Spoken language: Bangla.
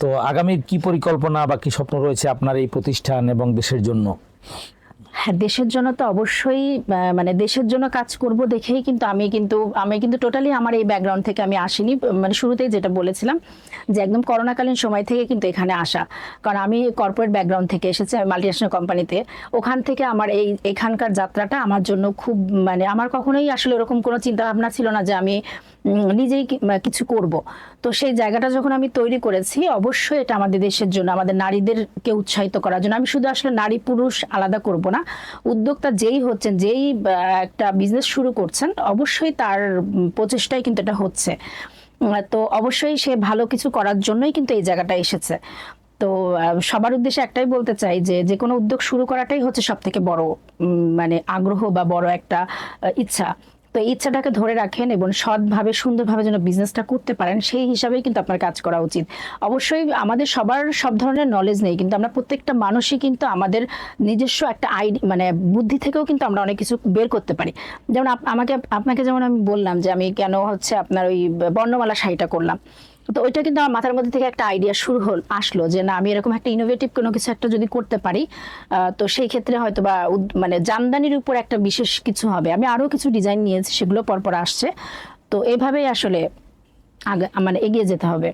তো আগামীর কি পরিকল্পনা বা কি স্বপ্ন রয়েছে আপনার এই প্রতিষ্ঠান এবং দেশের জন্য? হ্যাঁ, দেশের জন্য তো অবশ্যই মানে দেশের জন্য কাজ করব দেখেই কিন্তু আমি কিন্তু টোটালি আমার এই ব্যাকগ্রাউন্ড থেকে আমি আসিনি। মানে শুরুতেই যেটা বলেছিলাম যে একদম করোনাকালীন সময় থেকে কিন্তু এখানে আসা, কারণ আমি কর্পোরেট ব্যাকগ্রাউন্ড থেকে এসেছি, আমি মাল্টিন্যাশনাল কোম্পানিতে। ওখান থেকে আমার এখানকার যাত্রাটা আমার জন্য খুব মানে আমার কখনোই আসলে এরকম কোনো চিন্তা ভাবনা ছিল না যে আমি নিজেই কিছু করব। তো সেই জায়গাটা যখন আমি তৈরি করেছি, অবশ্যই এটা আমাদের দেশের জন্য, আমাদের নারীদেরকে উৎসাহিত করার জন্য। আমি শুধু আসলে নারী পুরুষ আলাদা করব না, উদ্যোক্তা যেই হচ্ছেন, যেই একটা বিজনেস শুরু করছেন, অবশ্যই তার প্রচেষ্টায় কিন্তু এটা হচ্ছে। তো অবশ্যই সে ভালো কিছু করার জন্যই কিন্তু এই জায়গাটা এসেছে। তো সবার উদ্দেশ্যে একটাই বলতে চাই যে যে কোনো উদ্যোগ শুরু করাটাই হচ্ছে সব থেকে বড় মানে আগ্রহ বা বড় একটা ইচ্ছা। তো এই ইচ্ছাটাকে ধরে রাখেন এবং সৎভাবে সুন্দরভাবে যেন বিজনেসটা করতে পারেন, সেই হিসাবেই কিন্তু আপনার কাজ করা উচিত। অবশ্যই আমাদের সবার সব ধরনের নলেজ নেই, কিন্তু আমরা প্রত্যেকটা মানুষই কিন্তু আমাদের নিজস্ব একটা মানে বুদ্ধি থেকেও কিন্তু আমরা অনেক কিছু বের করতে পারি। যেমন আপনাকে যেমন আমি বললাম যে আমি কেন হচ্ছে আপনার ওই বর্ণমালা শাড়িটা করলাম, তো ওইটা কিন্তু আমার মাথার মধ্যে থেকে একটা আইডিয়া আসলো যে না, আমি এরকম একটা ইনোভেটিভ কোনো কিছু একটা যদি করতে পারি, তো সেই ক্ষেত্রে হয়তো বা মানে জামদানির উপর একটা বিশেষ কিছু হবে। আমি আরো কিছু ডিজাইন নিয়েছি, সেগুলো পরপর আসছে। তো এভাবেই আসলে আগে মানে এগিয়ে যেতে হবে।